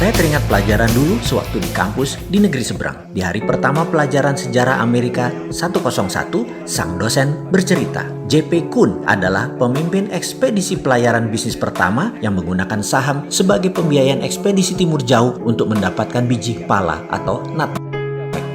Saya teringat pelajaran dulu sewaktu di kampus di negeri seberang. Di hari pertama pelajaran sejarah Amerika 101, sang dosen bercerita, J.P. Kuhn adalah pemimpin ekspedisi pelayaran bisnis pertama yang menggunakan saham sebagai pembiayaan ekspedisi timur jauh untuk mendapatkan biji pala atau nutmeg.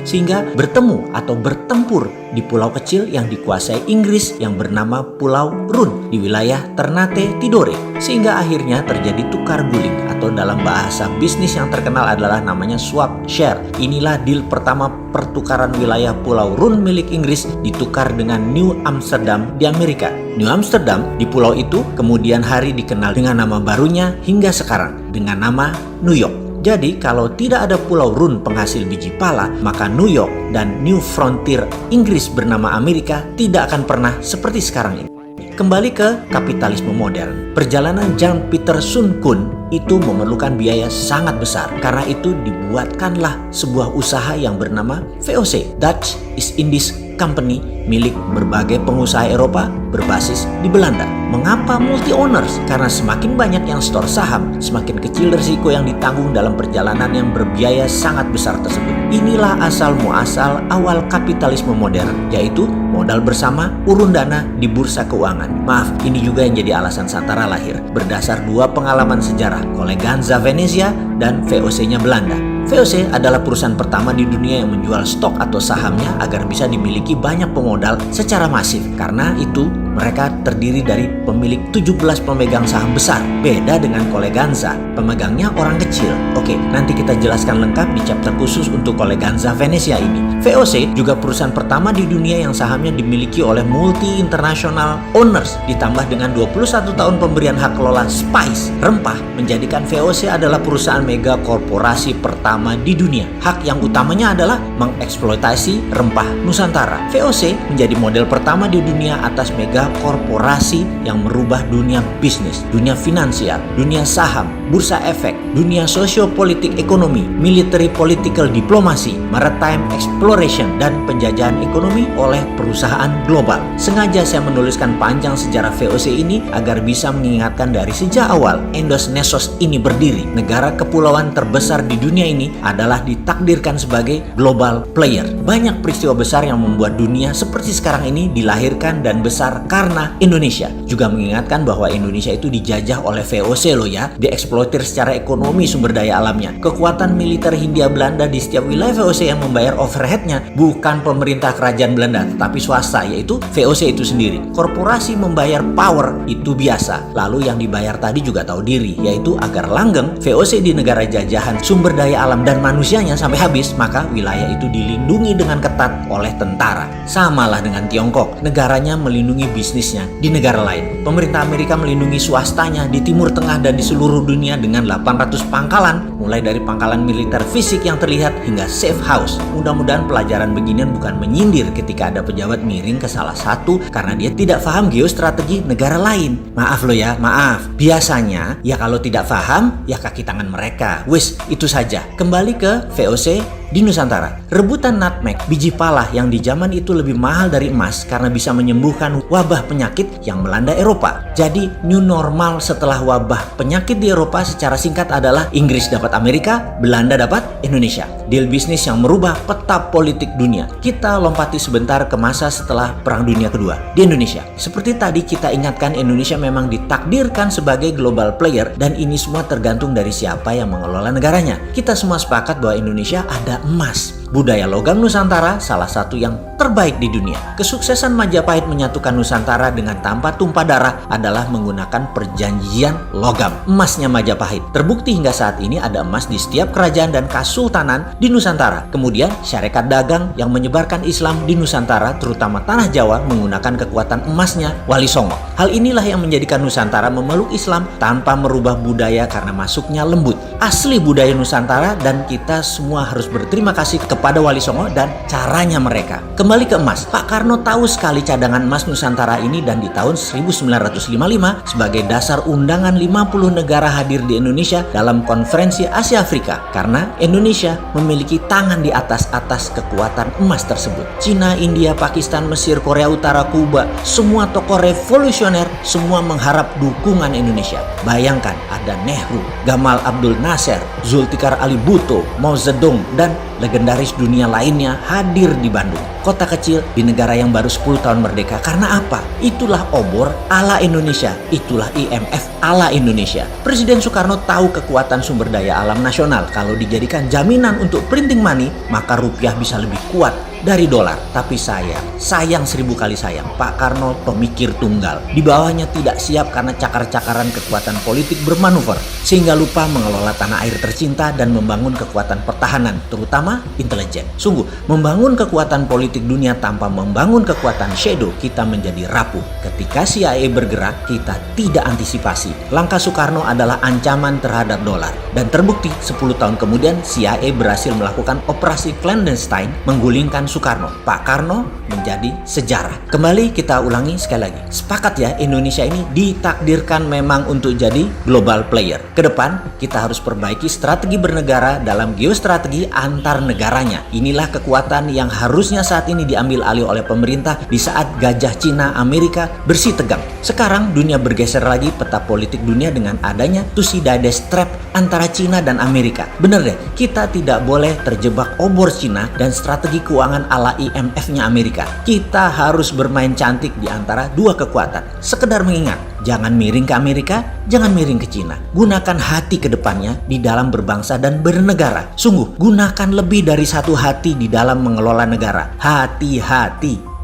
Sehingga bertemu atau bertempur di pulau kecil yang dikuasai Inggris yang bernama Pulau Run di wilayah Ternate Tidore. Sehingga akhirnya terjadi tukar guling atau dalam bahasa bisnis yang terkenal adalah namanya swap share. Inilah deal pertama pertukaran wilayah Pulau Run milik Inggris ditukar dengan New Amsterdam di Amerika. New Amsterdam di pulau itu kemudian hari dikenal dengan nama barunya hingga sekarang dengan nama New York. Jadi kalau tidak ada Pulau Run penghasil biji pala, maka New York dan New Frontier Inggris bernama Amerika tidak akan pernah seperti sekarang ini. Kembali ke kapitalisme modern. Perjalanan Jan Pieter Sun Koen itu memerlukan biaya sangat besar. Karena itu dibuatkanlah sebuah usaha yang bernama VOC, Dutch East Indies Company, milik berbagai pengusaha Eropa berbasis di Belanda. Mengapa multi owners? Karena semakin banyak yang store saham, semakin kecil risiko yang ditanggung dalam perjalanan yang berbiaya sangat besar tersebut. Inilah asal muasal awal kapitalisme modern, yaitu modal bersama, urun dana di bursa keuangan. Maaf, ini juga yang jadi alasan Santara lahir, berdasar dua pengalaman sejarah, Colleganza Venezia dan VOC-nya Belanda. VOC adalah perusahaan pertama di dunia yang menjual stok atau sahamnya agar bisa dimiliki banyak pemodal secara masif. Karena itu, mereka terdiri dari pemilik 17 pemegang saham besar. Beda dengan Colleganza, pemegangnya orang kecil. Oke, nanti kita jelaskan lengkap di chapter khusus untuk Colleganza Venezia ini. VOC juga perusahaan pertama di dunia yang sahamnya dimiliki oleh multi-international owners, ditambah dengan 21 tahun pemberian hak kelola spice, rempah, menjadikan VOC adalah perusahaan mega korporasi pertama di dunia. Hak yang utamanya adalah mengeksploitasi rempah Nusantara. VOC menjadi model pertama di dunia atas mega korporasi yang merubah dunia bisnis, dunia finansial, dunia saham, bursa efek, dunia sosiopolitik ekonomi, military political diplomasi, maritime exploration, dan penjajahan ekonomi oleh perusahaan global. Sengaja saya menuliskan panjang sejarah VOC ini agar bisa mengingatkan dari sejak awal Indonesia ini berdiri. Negara kepulauan terbesar di dunia ini adalah ditakdirkan sebagai global player. Banyak peristiwa besar yang membuat dunia seperti sekarang ini dilahirkan dan besar karena Indonesia. Juga mengingatkan bahwa Indonesia itu dijajah oleh VOC loh ya, dieksploitir secara ekonomi sumber daya alamnya. Kekuatan militer Hindia Belanda di setiap wilayah VOC yang membayar overheadnya bukan pemerintah kerajaan Belanda, tetapi swasta, yaitu VOC itu sendiri. Korporasi membayar power itu biasa. Lalu yang dibayar tadi juga tahu diri, yaitu agar langgeng VOC di negara jajahan sumber daya alam dan manusianya sampai habis, maka wilayah itu dilindungi dengan ketat oleh tentara. Samalah dengan Tiongkok, negaranya melindungi bisnisnya di negara lain. Pemerintah Amerika melindungi swastanya di Timur Tengah dan di seluruh dunia dengan 800 pangkalan, mulai dari pangkalan militer fisik yang terlihat hingga safe house. Mudah-mudahan pelajaran beginian bukan menyindir ketika ada pejabat miring ke salah satu karena dia tidak paham geostrategi negara lain. Maaf loh ya, maaf. Biasanya ya kalau tidak paham ya kaki tangan mereka. Wis, itu saja. Kembali ke VOC di Nusantara. Rebutan nutmeg, biji pala yang di zaman itu lebih mahal dari emas karena bisa menyembuhkan wabah penyakit yang melanda Eropa. Jadi new normal setelah wabah penyakit di Eropa secara singkat adalah Inggris dapat Amerika, Belanda dapat Indonesia. Deal bisnis yang merubah peta politik dunia. Kita lompati sebentar ke masa setelah Perang Dunia Kedua di Indonesia. Seperti tadi kita ingatkan, Indonesia memang ditakdirkan sebagai global player dan ini semua tergantung dari siapa yang mengelola negaranya. Kita semua sepakat bahwa Indonesia ada emas. Budaya logam Nusantara salah satu yang terbaik di dunia. Kesuksesan Majapahit menyatukan Nusantara dengan tanpa tumpah darah adalah menggunakan perjanjian logam. Emasnya Majapahit. Terbukti hingga saat ini ada emas di setiap kerajaan dan kasultanan di Nusantara. Kemudian syarikat dagang yang menyebarkan Islam di Nusantara, terutama tanah Jawa, menggunakan kekuatan emasnya Wali Songo. Hal inilah yang menjadikan Nusantara memeluk Islam tanpa merubah budaya karena masuknya lembut. Asli budaya Nusantara dan kita semua harus berterima kasih kepada Wali Songo dan caranya mereka. Kembali ke emas, Pak Karno tahu sekali cadangan emas Nusantara ini dan di tahun 1955 sebagai dasar undangan 50 negara hadir di Indonesia dalam konferensi Asia Afrika karena Indonesia memiliki tangan di atas kekuatan emas tersebut. Cina, India, Pakistan, Mesir, Korea Utara, Kuba, semua tokoh revolusioner semua mengharap dukungan Indonesia. Bayangkan ada Nehru, Gamal Abdul Nasser, Zulfikar Ali Bhutto, Mao Zedong, dan legendaris dunia lainnya hadir di Bandung, kota kecil di negara yang baru 10 tahun merdeka. Karena apa? Itulah obor ala Indonesia, itulah IMF ala Indonesia. Presiden Soekarno tahu kekuatan sumber daya alam nasional. Kalau dijadikan jaminan untuk printing money, maka rupiah bisa lebih kuat dari dolar. Tapi sayang 1000 kali sayang, Pak Karno pemikir tunggal. Di bawahnya tidak siap karena cakar-cakaran kekuatan politik bermanuver, sehingga lupa mengelola tanah air tercinta dan membangun kekuatan pertahanan, terutama intelijen. Sungguh, membangun kekuatan politik dunia tanpa membangun kekuatan shadow, kita menjadi rapuh. Ketika CIA bergerak, kita tidak antisipasi. Langkah Soekarno adalah ancaman terhadap dolar. Dan terbukti 10 tahun kemudian CIA berhasil melakukan operasi clandestine menggulingkan Soekarno. Pak Karno menjadi sejarah. Kembali kita ulangi sekali lagi. Sepakat ya, Indonesia ini ditakdirkan memang untuk jadi global player. Kedepan kita harus perbaiki strategi bernegara dalam geostrategi antar negaranya. Inilah kekuatan yang harusnya saat ini diambil alih oleh pemerintah di saat gajah Cina Amerika bersih tegang. Sekarang dunia bergeser lagi peta politik dunia dengan adanya Thucydides trap antara Cina dan Amerika. Bener deh, kita tidak boleh terjebak obor Cina dan strategi keuangan ala IMF-nya Amerika. Kita harus bermain cantik di antara dua kekuatan. Sekedar mengingat, jangan miring ke Amerika, jangan miring ke Cina. Gunakan hati ke depannya di dalam berbangsa dan bernegara. Sungguh, gunakan lebih dari satu hati di dalam mengelola negara. Hati-hati.